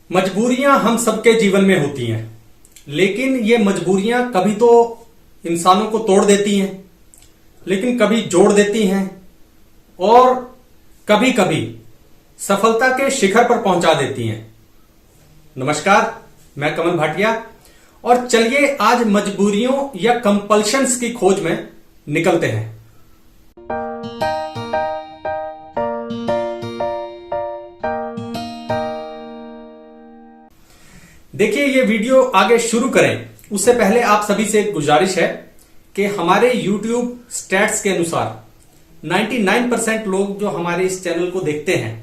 मजबूरियां हम सबके जीवन में होती हैं, लेकिन ये मजबूरियां कभी तो इंसानों को तोड़ देती हैं, लेकिन कभी जोड़ देती हैं और कभी कभी सफलता के शिखर पर पहुंचा देती हैं। नमस्कार, मैं कमल भाटिया और चलिए आज मजबूरियों या कंपल्शंस की खोज में निकलते हैं। देखिए, ये वीडियो आगे शुरू करें उससे पहले आप सभी से एक गुजारिश है कि हमारे YouTube स्टैट्स के अनुसार 99% लोग जो हमारे इस चैनल को देखते हैं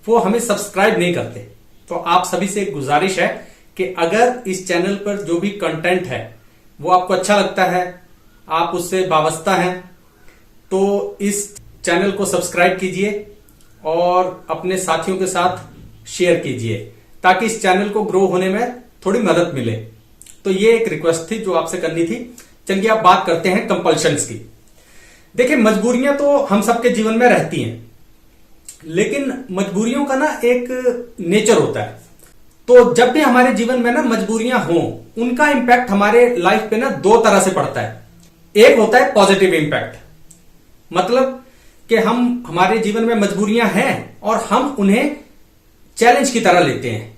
वो हमें सब्सक्राइब नहीं करते। तो आप सभी से एक गुजारिश है कि अगर इस चैनल पर जो भी कंटेंट है वो आपको अच्छा लगता है, आप उससे वाबस्ता हैं, तो इस चैनल को सब्सक्राइब कीजिए और अपने साथियों के साथ शेयर कीजिए ताकि इस चैनल को ग्रो होने में थोड़ी मदद मिले। तो ये एक रिक्वेस्ट थी जो आपसे करनी थी। चलिए आप बात करते हैं कंपल्शंस की। देखिए, मजबूरियां तो हम सबके जीवन में रहती हैं, लेकिन मजबूरियों का ना एक नेचर होता है। तो जब भी हमारे जीवन में ना मजबूरियां हों, उनका इंपैक्ट हमारे लाइफ पे ना दो तरह से पड़ता है। एक होता है पॉजिटिव इंपैक्ट, मतलब कि हमारे जीवन में मजबूरियां हैं और हम उन्हें चैलेंज की तरह लेते हैं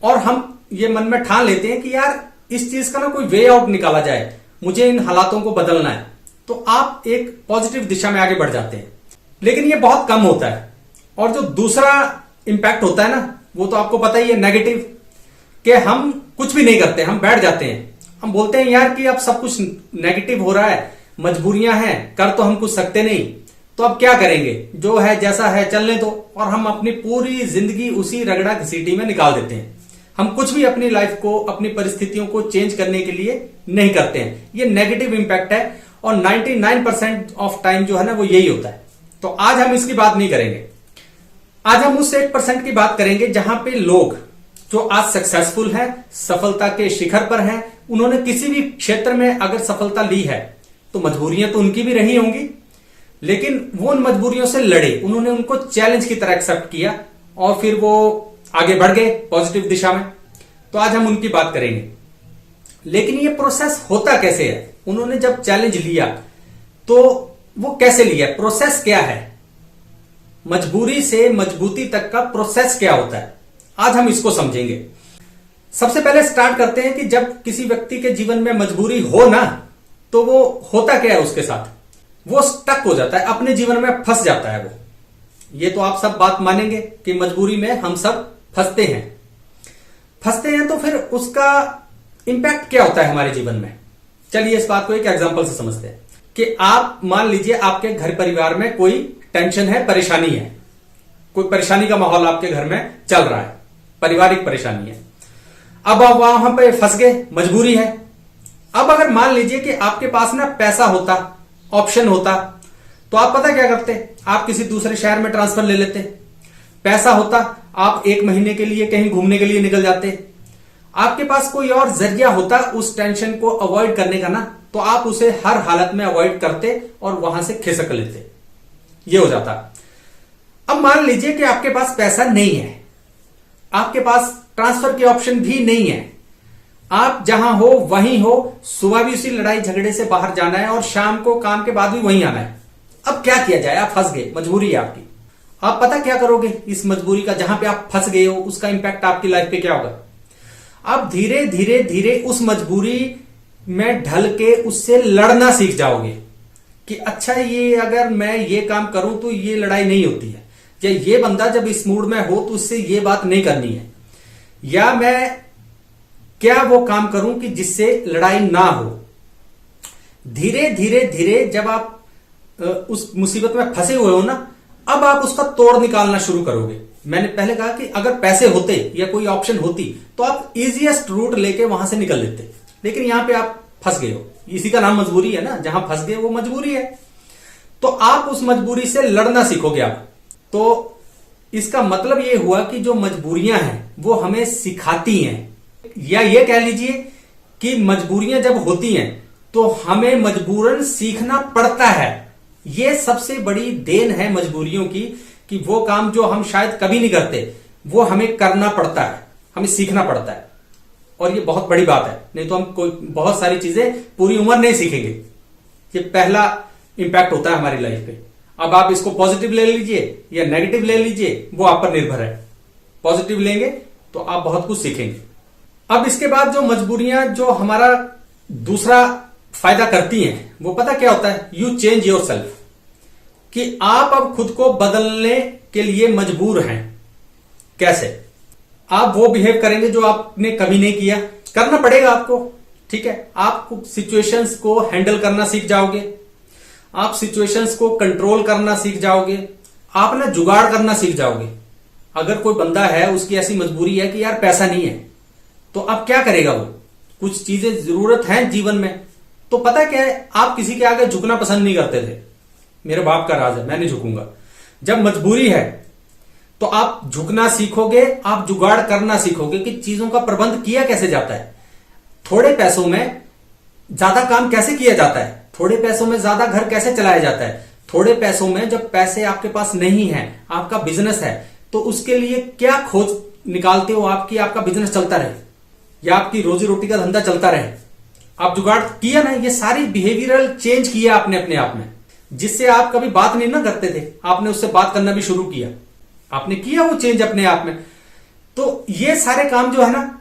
और हम ये मन में ठान लेते हैं कि यार इस चीज का ना कोई वे आउट निकाला जाए, मुझे इन हालातों को बदलना है। तो आप एक पॉजिटिव दिशा में आगे बढ़ जाते हैं, लेकिन ये बहुत कम होता है। और जो दूसरा इंपैक्ट होता है ना, वो तो आपको पता ही है, नेगेटिव, कि हम कुछ भी नहीं करते, हम बैठ जाते हैं। हम बोलते हैं यार कि अब सब कुछ नेगेटिव हो रहा है, मजबूरियां हैं, कर तो हम कुछ सकते नहीं, तो अब क्या करेंगे, जो है जैसा है चलने दो। और हम अपनी पूरी जिंदगी उसी रगड़ा घसीटी में निकाल देते हैं। हम कुछ भी अपनी लाइफ को, अपनी परिस्थितियों को चेंज करने के लिए नहीं करते हैं। ये नेगेटिव इंपैक्ट है और 99% ऑफ टाइम जो है ना वो यही होता है। तो आज हम इसकी बात नहीं करेंगे। आज हम उस 1% की बात करेंगे जहां पे लोग जो आज सक्सेसफुल हैं, सफलता के शिखर पर हैं, उन्होंने किसी भी क्षेत्र में अगर सफलता ली है तो मजबूरियां तो उनकी भी रही होंगी, लेकिन वो उन मजबूरियों से लड़े, उन्होंने उनको चैलेंज की तरह एक्सेप्ट किया और फिर वो आगे बढ़ गए पॉजिटिव दिशा में। तो आज हम उनकी बात करेंगे। लेकिन ये प्रोसेस होता कैसे है? उन्होंने जब चैलेंज लिया तो वो कैसे लिया, प्रोसेस क्या है, मजबूरी से मजबूती तक का प्रोसेस क्या होता है, आज हम इसको समझेंगे। सबसे पहले स्टार्ट करते हैं कि जब किसी व्यक्ति के जीवन में मजबूरी हो ना, तो वो होता क्या है उसके साथ, वो स्टक हो जाता है, अपने जीवन में फंस जाता है वो। ये तो आप सब बात मानेंगे कि मजबूरी में हम सब फंसते हैं। तो फिर उसका इंपैक्ट क्या होता है हमारे जीवन में? चलिए इस बात को एक एग्जांपल से समझते हैं कि आप मान लीजिए आपके घर परिवार में कोई टेंशन है, परेशानी है, कोई परेशानी का माहौल आपके घर में चल रहा है, पारिवारिक परेशानी है। अब आप वहां पे फंस गए, मजबूरी है। अब अगर मान लीजिए कि आपके पास ना पैसा होता, ऑप्शन होता, तो आप पता क्या करते, आप किसी दूसरे शहर में ट्रांसफर ले लेते। पैसा होता, आप 1 महीने के लिए कहीं घूमने के लिए निकल जाते। आपके पास कोई और जरिया होता उस टेंशन को अवॉइड करने का ना, तो आप उसे हर हालत में अवॉइड करते और वहां से खिसक लेते। ये हो जाता। अब मान लीजिए कि आपके पास पैसा नहीं है, आपके पास ट्रांसफर की ऑप्शन भी नहीं है, आप जहां हो वहीं हो, सुबह भी उसी लड़ाई झगड़े से बाहर जाना है और शाम को काम के बाद भी वहीं आना है। अब क्या किया जाए? आप फंस गए, मजबूरी है आपकी। आप पता क्या करोगे इस मजबूरी का, जहां पे आप फंस गए हो उसका इंपैक्ट आपकी लाइफ पे क्या होगा? आप धीरे धीरे धीरे उस मजबूरी में ढल के उससे लड़ना सीख जाओगे कि अच्छा, ये अगर मैं ये काम करूं तो ये लड़ाई नहीं होती है, या ये बंदा जब इस मूड में हो तो उससे ये बात नहीं करनी है, या मैं क्या वो काम करूं कि जिससे लड़ाई ना हो। धीरे धीरे धीरे जब आप उस मुसीबत में फंसे हुए हो ना, अब आप उसका तोड़ निकालना शुरू करोगे। मैंने पहले कहा कि अगर पैसे होते या कोई ऑप्शन होती तो आप इजीएस्ट रूट लेके वहां से निकल लेते, लेकिन यहां पे आप फंस गए हो। इसी का नाम मजबूरी है ना, जहां फंस गए वो मजबूरी है। तो आप उस मजबूरी से लड़ना सीखोगे आप। तो इसका मतलब ये हुआ कि जो मजबूरियां हैं वो हमें सिखाती हैं, या ये कह लीजिए कि मजबूरियां जब होती हैं तो हमें मजबूरन सीखना पड़ता है। ये सबसे बड़ी देन है मजबूरियों की कि वो काम जो हम शायद कभी नहीं करते वो हमें करना पड़ता है। हमें सीखना पड़ता है, और ये बहुत बड़ी बात है। नहीं तो हम कोई बहुत सारी चीजें पूरी उम्र नहीं सीखेंगे। ये पहला इंपैक्ट होता है हमारी लाइफ पे। अब आप इसको पॉजिटिव ले लीजिए या नेगेटिव ले लीजिए, वो आप पर निर्भर है। पॉजिटिव लेंगे तो आप बहुत कुछ सीखेंगे। अब इसके बाद जो मजबूरियां जो हमारा दूसरा फायदा करती हैं, वो पता क्या होता है? यू चेंज योर सेल्फ, कि आप अब खुद को बदलने के लिए मजबूर हैं। कैसे? आप वो बिहेव करेंगे जो आपने कभी नहीं किया। करना पड़ेगा आपको, ठीक है। आप सिचुएशंस को हैंडल करना सीख जाओगे, आप सिचुएशंस को कंट्रोल करना सीख जाओगे, आप ना जुगाड़ करना सीख जाओगे। अगर कोई बंदा है, उसकी ऐसी मजबूरी है कि यार पैसा नहीं है, तो अब क्या करेगा वो? कुछ चीजें जरूरत है जीवन में, तो पता क्या है, आप किसी के आगे झुकना पसंद नहीं करते थे। मेरे बाप का राज है, मैं नहीं झुकूंगा। जब मजबूरी है तो आप झुकना सीखोगे, आप जुगाड़ करना सीखोगे कि चीजों का प्रबंध किया कैसे जाता है, थोड़े पैसों में ज्यादा काम कैसे किया जाता है, थोड़े पैसों में ज्यादा घर कैसे चलाया जाता है, थोड़े पैसों में जब पैसे आपके पास नहीं है, आपका बिजनेस है, तो उसके लिए क्या खोज निकालते हो आपकी, आपका बिजनेस चलता रहे या आपकी रोजी रोटी का धंधा चलता रहे। आप जुगाड़ किया ना, ये सारी बिहेवियरल चेंज किया आपने अपने आप में। जिससे आप कभी बात नहीं ना करते थे, आपने उससे बात करना भी शुरू किया, आपने किया वो चेंज अपने आप में। तो ये सारे काम जो है ना,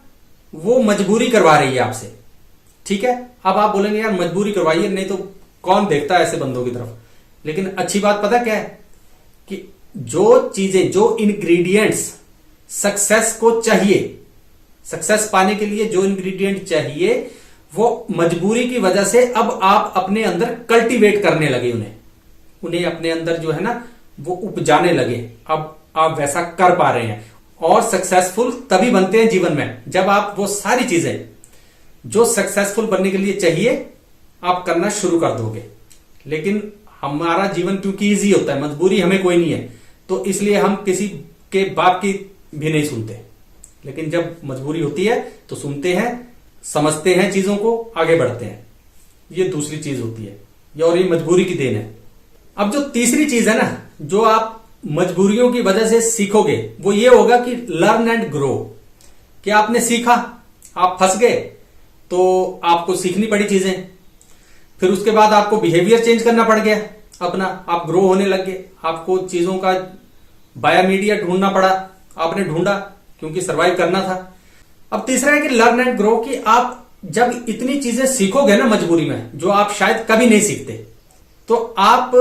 वो मजबूरी करवा रही है आपसे, ठीक है। अब आप बोलेंगे यार मजबूरी करवाइए, नहीं तो कौन देखता है ऐसे बंदों की तरफ। लेकिन अच्छी बात पता क्या है, कि जो चीजें, जो इंग्रेडिएंट्स सक्सेस को चाहिए, सक्सेस पाने के लिए जो इंग्रेडिएंट चाहिए, वो मजबूरी की वजह से अब आप अपने अंदर कल्टीवेट करने लगे, उन्हें अपने अंदर जो है ना, वो उपजाने लगे। अब आप वैसा कर पा रहे हैं। और सक्सेसफुल तभी बनते हैं जीवन में, जब आप वो सारी चीजें जो सक्सेसफुल बनने के लिए चाहिए, आप करना शुरू कर दोगे। लेकिन हमारा जीवन क्योंकि इजी होता है, मजबूरी हमें कोई नहीं है, तो इसलिए हम किसी के बाप की भी नहीं सुनते। लेकिन जब मजबूरी होती है तो सुनते हैं, समझते हैं, चीजों को आगे बढ़ते हैं। ये दूसरी चीज होती है, और ये मजबूरी की देन है। अब जो तीसरी चीज है ना, जो आप मजबूरियों की वजह से सीखोगे, वो ये होगा कि लर्न एंड ग्रो। कि आपने सीखा, आप फंस गए, तो आपको सीखनी पड़ी चीजें, फिर उसके बाद आपको बिहेवियर चेंज करना पड़ गया अपना, आप ग्रो होने लग गए, आपको चीजों का बाया मीडिया ढूंढना पड़ा, आपने ढूंढा क्योंकि सरवाइव करना था। अब तीसरा है कि लर्न एंड ग्रो, कि आप जब इतनी चीजें सीखोगे ना मजबूरी में, जो आप शायद कभी नहीं सीखते, तो आप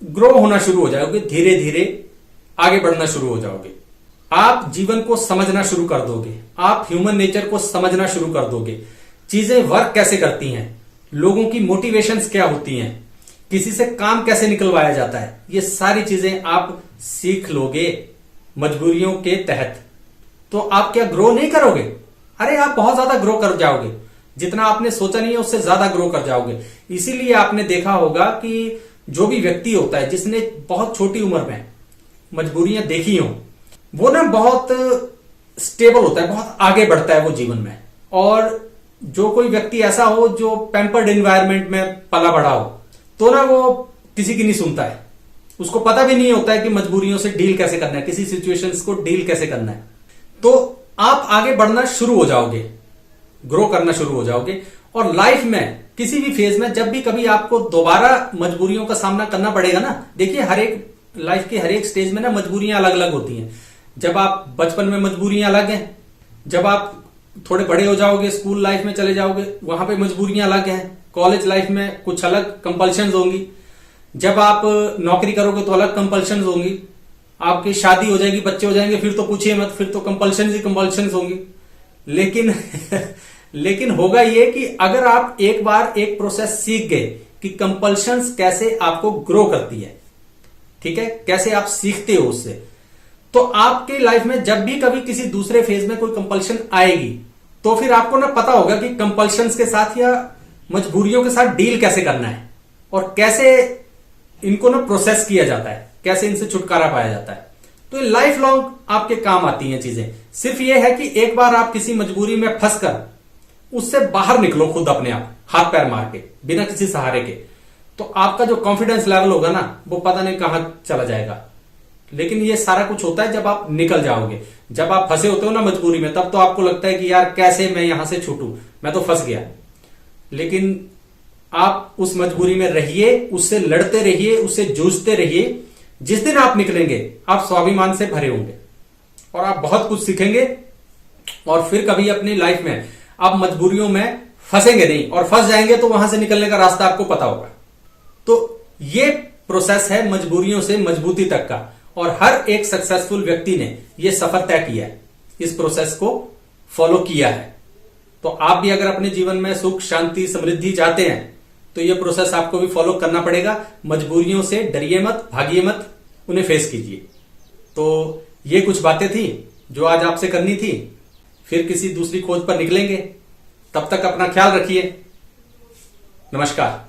ग्रो होना शुरू हो जाओगे, धीरे धीरे आगे बढ़ना शुरू हो जाओगे। आप जीवन को समझना शुरू कर दोगे, आप ह्यूमन नेचर को समझना शुरू कर दोगे, चीजें वर्क कैसे करती हैं, लोगों की मोटिवेशंस क्या होती हैं, किसी से काम कैसे निकलवाया जाता है, ये सारी चीजें आप सीख लोगे मजबूरियों के तहत। तो आप क्या ग्रो नहीं करोगे? अरे आप बहुत ज्यादा ग्रो कर जाओगे, जितना आपने सोचा नहीं है उससे ज्यादा ग्रो कर जाओगे। इसीलिए आपने देखा होगा कि जो भी व्यक्ति होता है जिसने बहुत छोटी उम्र में मजबूरियां देखी हो, वो ना बहुत स्टेबल होता है, बहुत आगे बढ़ता है वो जीवन में। और जो कोई व्यक्ति ऐसा हो जो पैम्पर्ड एनवायरनमेंट में पला बड़ा हो, तो ना वो किसी की नहीं सुनता है, उसको पता भी नहीं होता है कि मजबूरियों से डील कैसे करना है, किसी सिचुएशंस को डील कैसे करना है। तो आप आगे बढ़ना शुरू हो जाओगे, ग्रो करना शुरू हो जाओगे। और लाइफ में किसी भी फेज में जब भी कभी आपको दोबारा मजबूरियों का सामना करना पड़ेगा ना, देखिए हर एक लाइफ के हर एक स्टेज में ना मजबूरियां अलग अलग होती हैं। जब आप बचपन में मजबूरियां अलग हैं, जब आप थोड़े बड़े हो जाओगे, स्कूल लाइफ में चले जाओगे, वहां पे मजबूरियां अलग हैं, कॉलेज लाइफ में कुछ अलग कंपल्शंस होंगी, जब आप नौकरी करोगे तो अलग कंपल्शंस होंगी, आपकी शादी हो जाएगी, बच्चे हो जाएंगे, फिर तो पूछिए मत, फिर तो कंपल्शंस ही कंपल्शंस होंगी। लेकिन लेकिन होगा ये कि अगर आप एक बार एक प्रोसेस सीख गए कि कंपल्शंस कैसे आपको ग्रो करती है, ठीक है, कैसे आप सीखते हो उससे, तो आपके लाइफ में जब भी कभी किसी दूसरे फेज में कोई कंपल्शन आएगी, तो फिर आपको ना पता होगा कि कंपल्शंस के साथ या मजबूरियों के साथ डील कैसे करना है, और कैसे इनको ना प्रोसेस किया जाता है, कैसे इनसे छुटकारा पाया जाता है। तो ये लाइफ लॉन्ग आपके काम आती हैं चीजें। सिर्फ ये है कि एक बार आप किसी मजबूरी में फंसकर उससे बाहर निकलो खुद अपने आप, हाथ पैर मार के, बिना किसी सहारे के, तो आपका जो कॉन्फिडेंस लेवल होगा ना, वो पता नहीं कहां चला जाएगा। लेकिन ये सारा कुछ होता है जब आप निकल जाओगे। जब आप फंसे होते हो ना मजबूरी में, तब तो आपको लगता है कि यार कैसे मैं यहां से छूटूं, मैं तो फंस गया। लेकिन आप उस मजबूरी में रहिए, उससे लड़ते रहिए, उससे जूझते रहिए। जिस दिन आप निकलेंगे आप स्वाभिमान से भरे होंगे और आप बहुत कुछ सीखेंगे और फिर कभी अपनी लाइफ में आप मजबूरियों में फंसेंगे नहीं, और फंस जाएंगे तो वहां से निकलने का रास्ता आपको पता होगा। तो ये प्रोसेस है मजबूरियों से मजबूती तक का, और हर एक सक्सेसफुल व्यक्ति ने ये सफर तय किया है, इस प्रोसेस को फॉलो किया है। तो आप भी अगर अपने जीवन में सुख, शांति, समृद्धि चाहते हैं तो ये प्रोसेस आपको भी फॉलो करना पड़ेगा। मजबूरियों से डरिए मत, भागिए मत, उन्हें फेस कीजिए। तो ये कुछ बातें थी जो आज आपसे करनी थी। फिर किसी दूसरी खोज पर निकलेंगे, तब तक अपना ख्याल रखिए। नमस्कार।